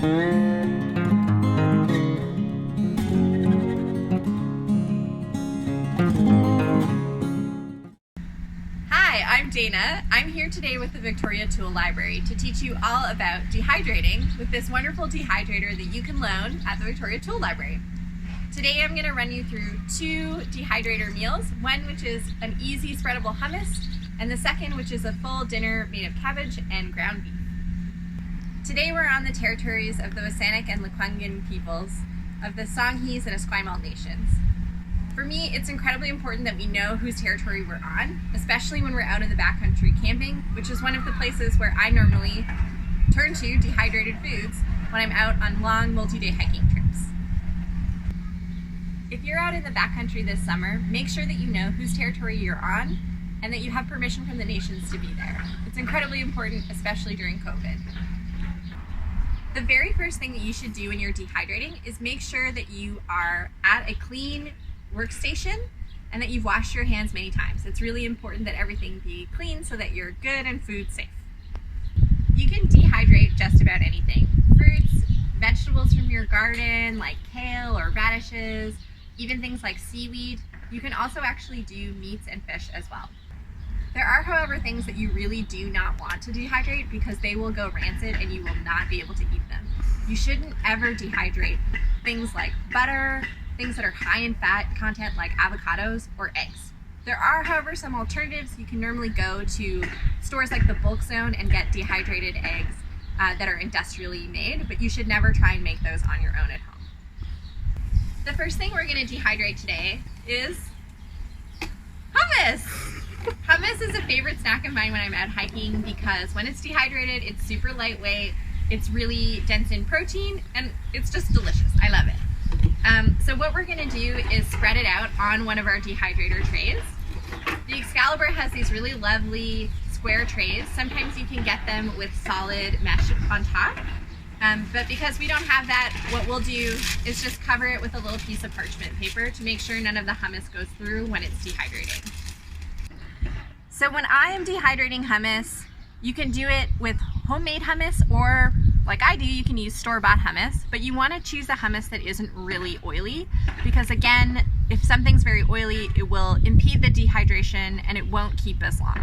Hi, I'm Dana. I'm here today with the Victoria Tool Library to teach you all about dehydrating with this wonderful dehydrator that you can loan at the Victoria Tool Library. Today I'm going to run you through two dehydrator meals, one which is an easy spreadable hummus, and the second which is a full dinner made of cabbage and ground beef. Today we're on the territories of the Wasanic and Lekwungen peoples of the Songhees and Esquimalt nations. For me, it's incredibly important that we know whose territory we're on, especially when we're out in the backcountry camping, which is one of the places where I normally turn to dehydrated foods when I'm out on long multi-day hiking trips. If you're out in the backcountry this summer, make sure that you know whose territory you're on and that you have permission from the nations to be there. It's incredibly important, especially during COVID. The very first thing that you should do when you're dehydrating is make sure that you are at a clean workstation and that you've washed your hands many times. It's really important that everything be clean so that you're good and food safe. You can dehydrate just about anything. Fruits, vegetables from your garden like kale or radishes, even things like seaweed. You can also actually do meats and fish as well. There are, however, things that you really do not want to dehydrate because they will go rancid and you will not be able to eat them. You shouldn't ever dehydrate things like butter, things that are high in fat content like avocados or eggs. There are, however, some alternatives. You can normally go to stores like the Bulk Zone and get dehydrated eggs that are industrially made, but you should never try and make those on your own at home. The first thing we're going to dehydrate today is hummus. Hummus is a favorite snack of mine when I'm out hiking because when it's dehydrated, it's super lightweight, it's really dense in protein, and it's just delicious. I love it. So what we're going to do is spread it out on one of our dehydrator trays. The Excalibur has these really lovely square trays. Sometimes you can get them with solid mesh on top. But because we don't have that, what we'll do is just cover it with a little piece of parchment paper to make sure none of the hummus goes through when it's dehydrating. So when I am dehydrating hummus, you can do it with homemade hummus, or like I do, you can use store-bought hummus, but you want to choose a hummus that isn't really oily because, again, if something's very oily, it will impede the dehydration and it won't keep as long.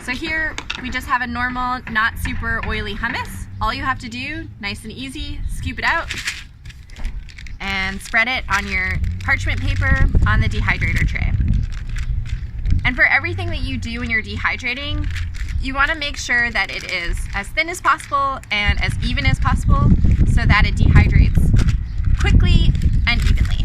So here we just have a normal, not super oily hummus. All you have to do, nice and easy, scoop it out and spread it on your parchment paper on the dehydrator tray. And for everything that you do when you're dehydrating, you want to make sure that it is as thin as possible and as even as possible so that it dehydrates quickly and evenly.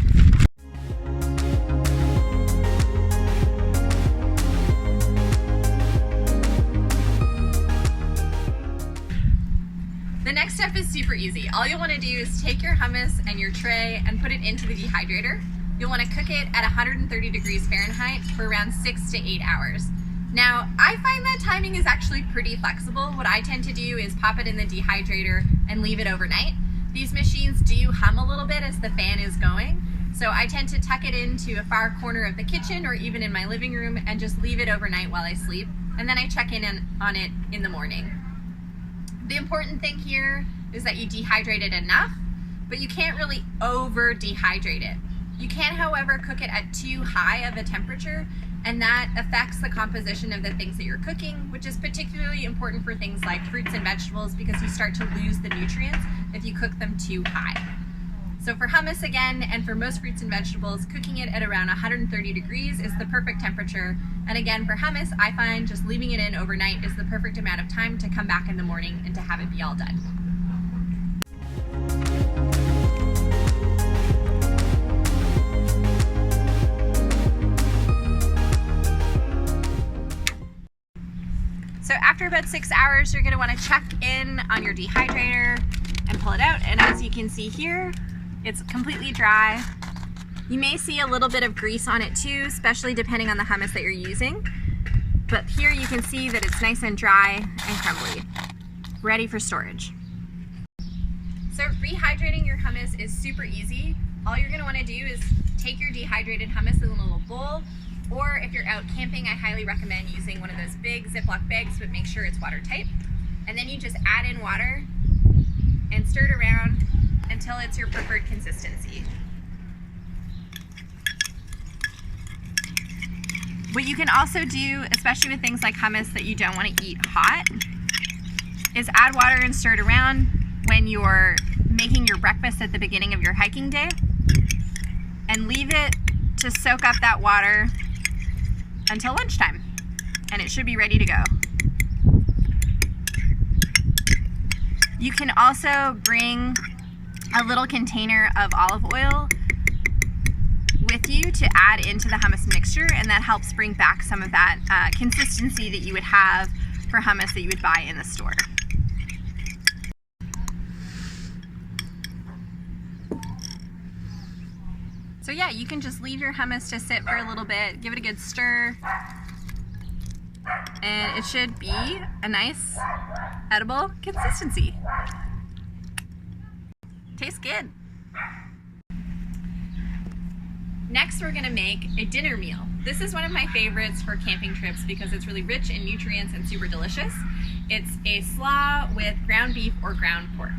The next step is super easy. All you'll want to do is take your hummus and your tray and put it into the dehydrator. You'll want to cook it at 130 degrees Fahrenheit for around 6 to 8 hours. Now, I find that timing is actually pretty flexible. What I tend to do is pop it in the dehydrator and leave it overnight. These machines do hum a little bit as the fan is going, so I tend to tuck it into a far corner of the kitchen or even in my living room and just leave it overnight while I sleep, and then I check in on it in the morning. The important thing here is that you dehydrate it enough, but you can't really over-dehydrate it. You can, however, cook it at too high of a temperature, and that affects the composition of the things that you're cooking, which is particularly important for things like fruits and vegetables because you start to lose the nutrients if you cook them too high. So for hummus, again, and for most fruits and vegetables, cooking it at around 130 degrees is the perfect temperature. And again, for hummus, I find just leaving it in overnight is the perfect amount of time to come back in the morning and to have it be all done. So after about 6 hours, you're going to want to check in on your dehydrator and pull it out. And as you can see here, it's completely dry. You may see a little bit of grease on it too, especially depending on the hummus that you're using. But here you can see that it's nice and dry and crumbly, ready for storage. So rehydrating your hummus is super easy. All you're going to want to do is take your dehydrated hummus in a little bowl, or if you're out camping, I highly recommend using one of those big Ziploc bags, but make sure it's watertight. And then you just add in water and stir it around until it's your preferred consistency. What you can also do, especially with things like hummus that you don't want to eat hot, is add water and stir it around when you're making your breakfast at the beginning of your hiking day, and leave it to soak up that water until lunchtime, and it should be ready to go. You can also bring a little container of olive oil with you to add into the hummus mixture, and that helps bring back some of that consistency that you would have for hummus that you would buy in the store. So yeah, you can just leave your hummus to sit for a little bit, give it a good stir, and it should be a nice edible consistency. Tastes good. Next, we're gonna make a dinner meal. This is one of my favorites for camping trips because it's really rich in nutrients and super delicious. It's a slaw with ground beef or ground pork.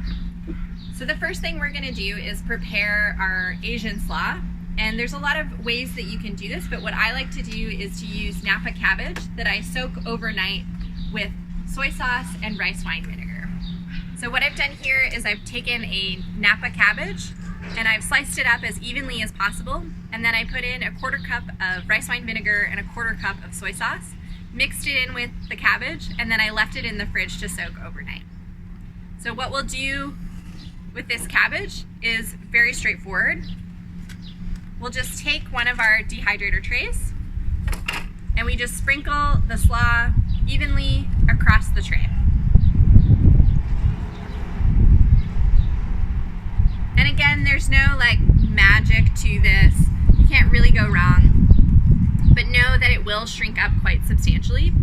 So the first thing we're gonna do is prepare our Asian slaw. And there's a lot of ways that you can do this, but what I like to do is to use Napa cabbage that I soak overnight with soy sauce and rice wine vinegar. So what I've done here is I've taken a Napa cabbage and I've sliced it up as evenly as possible, and then I put in a 1/4 cup of rice wine vinegar and a 1/4 cup of soy sauce, mixed it in with the cabbage, and then I left it in the fridge to soak overnight. So what we'll do with this cabbage is very straightforward. We'll just take one of our dehydrator trays and we just sprinkle the slaw evenly across the tray. And again, there's no like magic to this. You can't really go wrong, but know that it will shrink up quite substantially.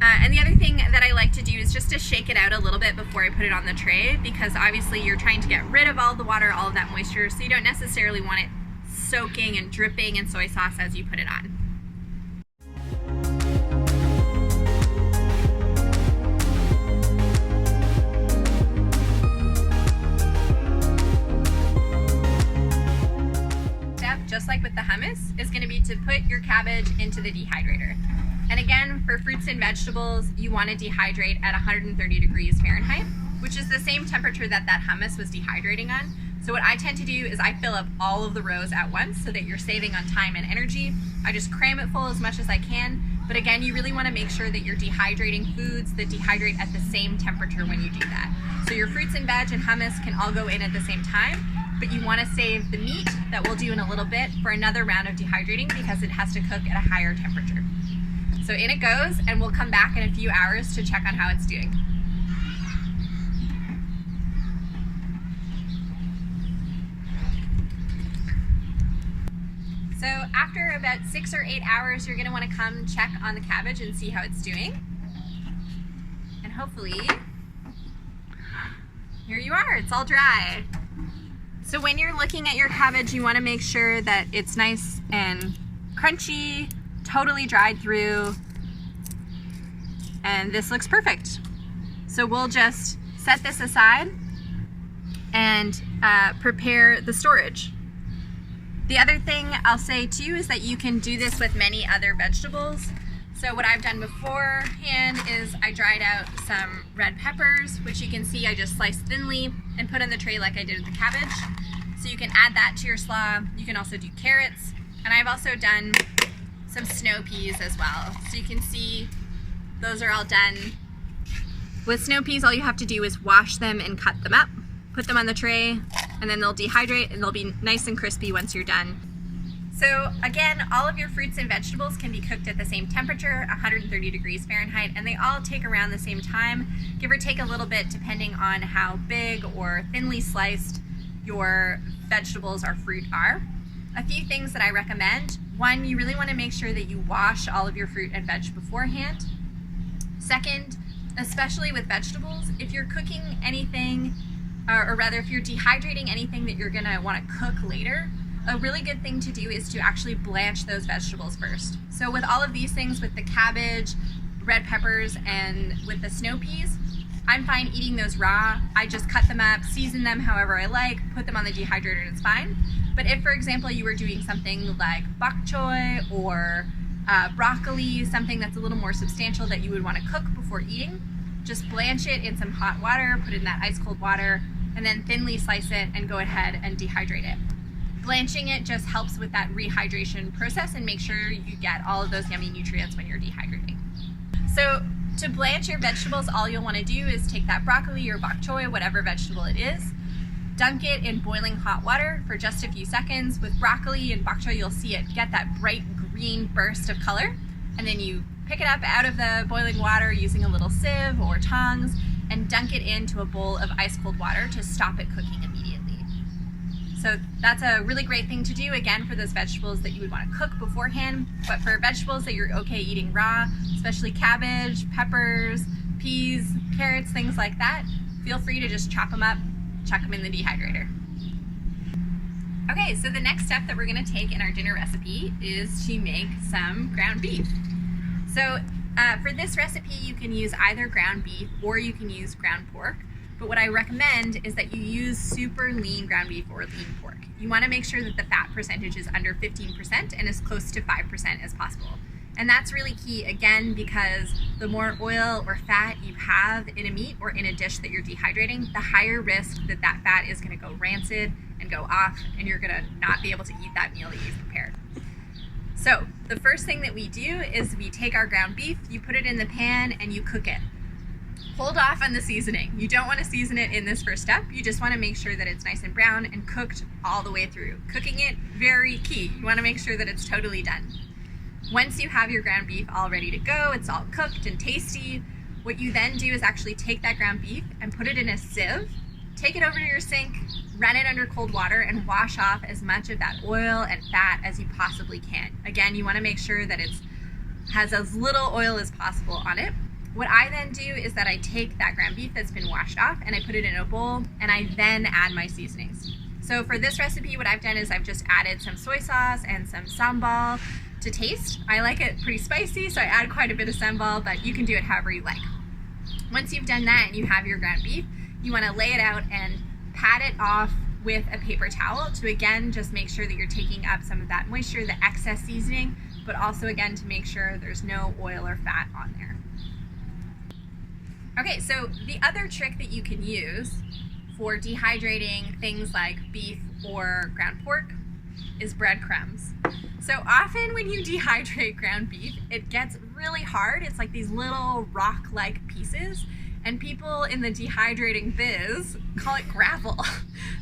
And the other thing that I like to do is just to shake it out a little bit before I put it on the tray, because obviously you're trying to get rid of all the water, all of that moisture, so you don't necessarily want it soaking and dripping in soy sauce as you put it on. Step, just like with the hummus, is going to be to put your cabbage into the dehydrator. And again, for fruits and vegetables, you want to dehydrate at 130 degrees Fahrenheit, which is the same temperature that that hummus was dehydrating on. So what I tend to do is I fill up all of the rows at once so that you're saving on time and energy. I just cram it full as much as I can. But again, you really want to make sure that you're dehydrating foods that dehydrate at the same temperature when you do that. So your fruits and veg and hummus can all go in at the same time, but you want to save the meat that we'll do in a little bit for another round of dehydrating because it has to cook at a higher temperature. So in it goes, and we'll come back in a few hours to check on how it's doing. So after about 6 or 8 hours, you're gonna wanna come check on the cabbage and see how it's doing. And hopefully, here you are, it's all dry. So when you're looking at your cabbage, you wanna make sure that it's nice and crunchy, totally dried through, and this looks perfect. So we'll just set this aside and prepare the storage. The other thing I'll say too is that you can do this with many other vegetables. So what I've done beforehand is I dried out some red peppers, which you can see I just sliced thinly and put in the tray like I did with the cabbage. So you can add that to your slaw. You can also do carrots, and I've also done some snow peas as well. So you can see those are all done. With snow peas, all you have to do is wash them and cut them up, put them on the tray, and then they'll dehydrate and they'll be nice and crispy once you're done. So again, all of your fruits and vegetables can be cooked at the same temperature, 130 degrees Fahrenheit, and they all take around the same time, give or take a little bit depending on how big or thinly sliced your vegetables or fruit are. A few things that I recommend. One, you really want to make sure that you wash all of your fruit and veg beforehand. Second, especially with vegetables, if you're cooking anything, or rather if you're dehydrating anything that you're going to want to cook later, a really good thing to do is to actually blanch those vegetables first. So with all of these things, with the cabbage, red peppers, and with the snow peas, I'm fine eating those raw. I just cut them up, season them however I like, put them on the dehydrator, and it's fine. But if, for example, you were doing something like bok choy or broccoli, something that's a little more substantial that you would want to cook before eating, just blanch it in some hot water, put it in that ice cold water, and then thinly slice it and go ahead and dehydrate it. Blanching it just helps with that rehydration process and make sure you get all of those yummy nutrients when you're dehydrating. So to blanch your vegetables, all you'll want to do is take that broccoli or bok choy, whatever vegetable it is, dunk it in boiling hot water for just a few seconds. With broccoli and bok choy, you'll see it get that bright green burst of color, and then you pick it up out of the boiling water using a little sieve or tongs and dunk it into a bowl of ice cold water to stop it cooking immediately. So that's a really great thing to do, again, for those vegetables that you would want to cook beforehand. But for vegetables that you're okay eating raw, especially cabbage, peppers, peas, carrots, things like that, feel free to just chop them up, chuck them in the dehydrator. Okay, so the next step that we're going to take in our dinner recipe is to make some ground beef. So for this recipe, you can use either ground beef or you can use ground pork. But what I recommend is that you use super lean ground beef or lean pork. You want to make sure that the fat percentage is under 15% and as close to 5% as possible. And that's really key, again, because the more oil or fat you have in a meat or in a dish that you're dehydrating, the higher risk that that fat is going to go rancid and go off, and you're going to not be able to eat that meal that you've prepared. So the first thing that we do is we take our ground beef, you put it in the pan, and you cook it. Hold off on the seasoning. You don't want to season it in this first step. You just want to make sure that it's nice and brown and cooked all the way through. Cooking it, very key. You want to make sure that it's totally done. Once you have your ground beef all ready to go, it's all cooked and tasty, what you then do is actually take that ground beef and put it in a sieve, take it over to your sink, run it under cold water, and wash off as much of that oil and fat as you possibly can. Again, you want to make sure that it has as little oil as possible on it. What I then do is that I take that ground beef that's been washed off and I put it in a bowl, and I then add my seasonings. So for this recipe, what I've done is I've just added some soy sauce and some sambal to taste. I like it pretty spicy, so I add quite a bit of sambal, but you can do it however you like. Once you've done that and you have your ground beef, you want to lay it out and pat it off with a paper towel to, again, just make sure that you're taking up some of that moisture, the excess seasoning, but also, again, to make sure there's no oil or fat on there. Okay, so the other trick that you can use for dehydrating things like beef or ground pork is breadcrumbs. So often when you dehydrate ground beef, it gets really hard. It's like these little rock-like pieces, and people in the dehydrating biz call it gravel.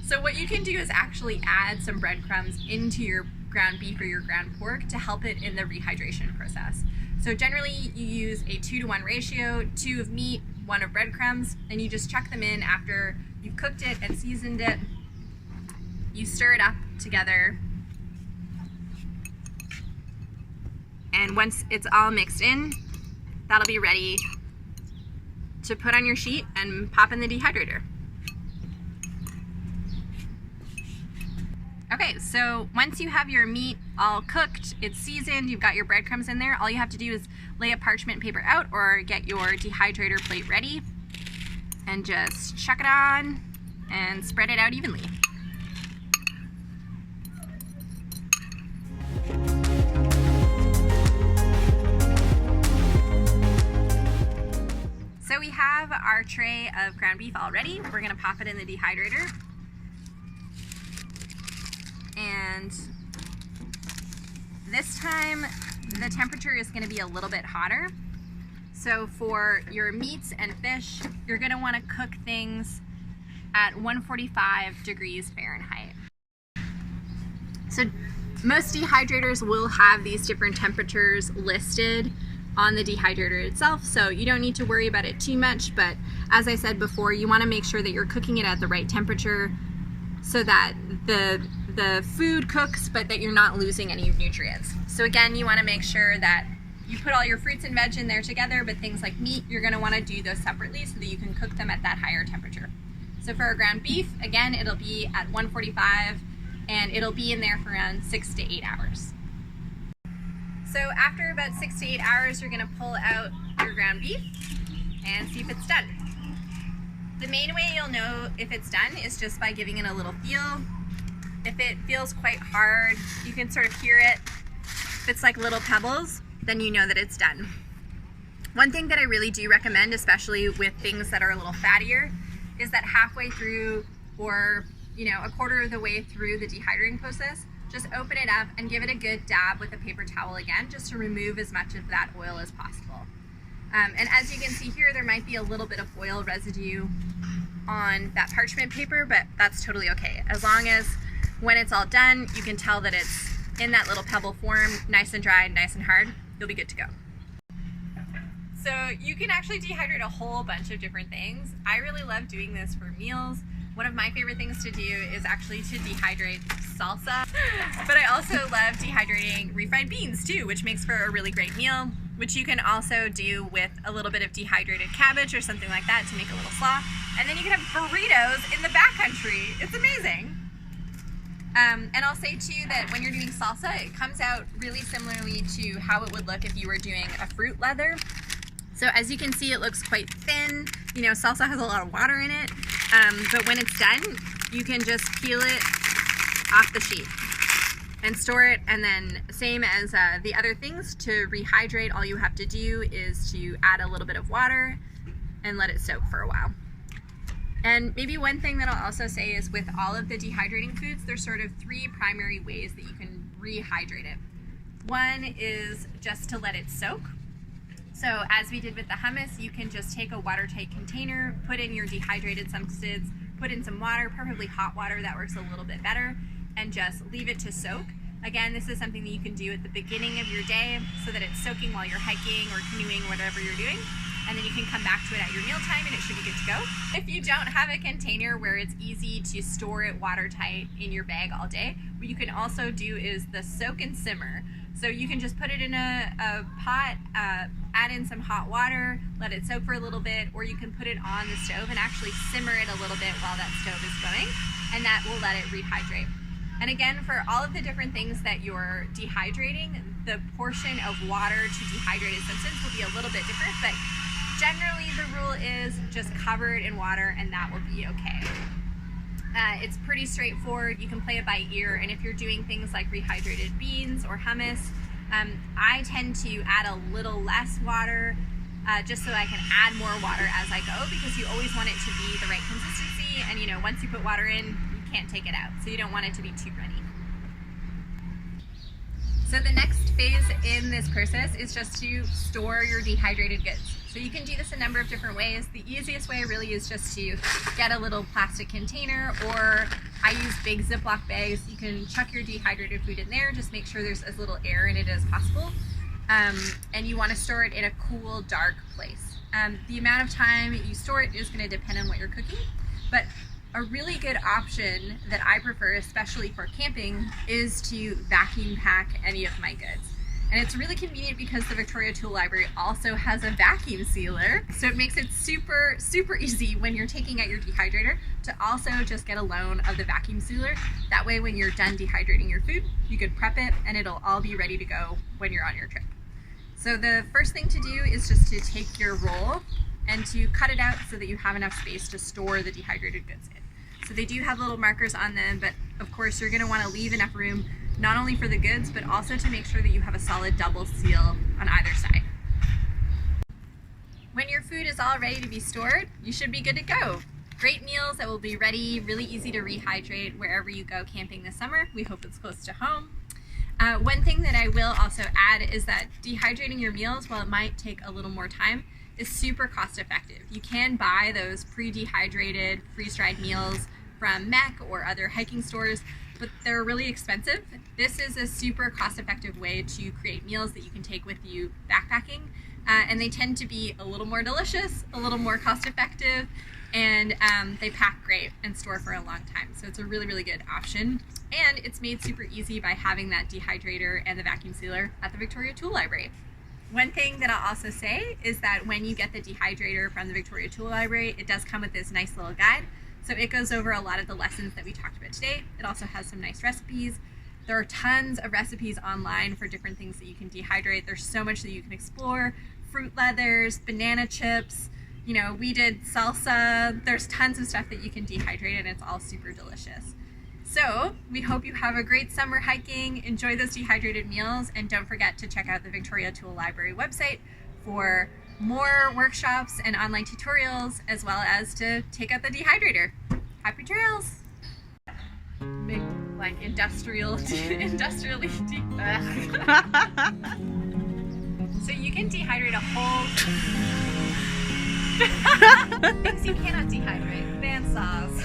So what you can do is actually add some breadcrumbs into your ground beef or your ground pork to help it in the rehydration process. So generally you use a 2-to-1 ratio, 2 of meat, 1 of breadcrumbs, and you just chuck them in after you've cooked it and seasoned it. You stir it up together, and once it's all mixed in, that'll be ready to put on your sheet and pop in the dehydrator. Okay, so once you have your meat all cooked, it's seasoned, you've got your breadcrumbs in there, all you have to do is lay a parchment paper out or get your dehydrator plate ready and just chuck it on and spread it out evenly. So we have our tray of ground beef all ready. We're gonna pop it in the dehydrator. And this time the temperature is going to be a little bit hotter. So for your meats and fish, you're going to want to cook things at 145 degrees Fahrenheit. So most dehydrators will have these different temperatures listed on the dehydrator itself, so you don't need to worry about it too much, but as I said before, you want to make sure that you're cooking it at the right temperature so that the food cooks, but that you're not losing any nutrients. So again, you want to make sure that you put all your fruits and veg in there together, but things like meat, you're going to want to do those separately so that you can cook them at that higher temperature. So for our ground beef, again, it'll be at 145, and it'll be in there for around 6 to 8 hours. So after about 6 to 8 hours, you're going to pull out your ground beef and see if it's done. main way you'll know if it's done is just by giving it a little feel. If it feels quite hard, you can sort of hear it. If it's like little pebbles, then you know that it's done. One thing that I really do recommend, especially with things that are a little fattier, is that halfway through, or a quarter of the way through the dehydrating process, just open it up and give it a good dab with a paper towel again, just to remove as much of that oil as possible. And as you can see here, there might be a little bit of oil residue on that parchment paper, but that's totally okay. As long as when it's all done, you can tell that it's in that little pebble form, nice and dry, nice and hard, you'll be good to go. So you can actually dehydrate a whole bunch of different things. I really love doing this for meals. One of my favorite things to do is actually to dehydrate salsa, but I also love dehydrating refried beans too, which makes for a really great meal, which you can also do with a little bit of dehydrated cabbage or something like that to make a little slaw. And then you can have burritos in the backcountry. It's amazing. And I'll say too that when you're doing salsa, it comes out really similarly to how it would look if you were doing a fruit leather. So as you can see, it looks quite thin. Salsa has a lot of water in it, but when it's done, you can just peel it off the sheet and store it. And then same as the other things, to rehydrate, all you have to do is to add a little bit of water and let it soak for a while. And maybe one thing that I'll also say is with all of the dehydrating foods, there's sort of three primary ways that you can rehydrate it. One is just to let it soak. So as we did with the hummus, you can just take a watertight container, put in your dehydrated substance, put in some water, preferably hot water, that works a little bit better, and just leave it to soak. Again, this is something that you can do at the beginning of your day so that it's soaking while you're hiking or canoeing, whatever you're doing. And then you can come back to it at your mealtime and it should be good to go. If you don't have a container where it's easy to store it watertight in your bag all day, what you can also do is the soak and simmer. So you can just put it in a pot, add in some hot water, let it soak for a little bit, or you can put it on the stove and actually simmer it a little bit while that stove is going, and that will let it rehydrate. And again, for all of the different things that you're dehydrating, the portion of water to dehydrated substance will be a little bit different, but generally the rule is just cover it in water and that will be okay. It's pretty straightforward. You can play it by ear, and if you're doing things like rehydrated beans or hummus, I tend to add a little less water just so I can add more water as I go, because you always want it to be the right consistency, and once you put water in, you can't take it out, so you don't want it to be too runny. So the next phase in this process is just to store your dehydrated goods. So you can do this a number of different ways. The easiest way really is just to get a little plastic container, or I use big Ziploc bags. You can chuck your dehydrated food in there, just make sure there's as little air in it as possible. And you want to store it in a cool, dark place. The amount of time you store it is going to depend on what you're cooking, but a really good option that I prefer, especially for camping, is to vacuum pack any of my goods. And it's really convenient because the Victoria Tool Library also has a vacuum sealer. So it makes it super, super easy when you're taking out your dehydrator to also just get a loan of the vacuum sealer. That way when you're done dehydrating your food, you could prep it and it'll all be ready to go when you're on your trip. So the first thing to do is just to take your roll and to cut it out so that you have enough space to store the dehydrated goods in. So they do have little markers on them, but of course you're gonna wanna leave enough room not only for the goods, but also to make sure that you have a solid double seal on either side. When your food is all ready to be stored, you should be good to go. Great meals that will be ready, really easy to rehydrate wherever you go camping this summer. We hope it's close to home. One thing that I will also add is that dehydrating your meals, while it might take a little more time, is super cost effective. You can buy those pre-dehydrated, freeze-dried meals from MEC or other hiking stores, but they're really expensive. This is a super cost-effective way to create meals that you can take with you backpacking, and they tend to be a little more delicious, a little more cost-effective, and they pack great and store for a long time. So it's a really, really good option. And it's made super easy by having that dehydrator and the vacuum sealer at the Victoria Tool Library. One thing that I'll also say is that when you get the dehydrator from the Victoria Tool Library, it does come with this nice little guide. So it goes over a lot of the lessons that we talked about today. It also has some nice recipes. There are tons of recipes online for different things that you can dehydrate. There's so much that you can explore. Fruit leathers, banana chips, you know, we did salsa. There's tons of stuff that you can dehydrate and it's all super delicious. So we hope you have a great summer hiking, enjoy those dehydrated meals, and don't forget to check out the Victoria Tool Library website for more workshops and online tutorials, as well as to take out the dehydrator. Happy trails! Big, like, industrially So you can dehydrate a whole... Things you cannot dehydrate. Bandsaws.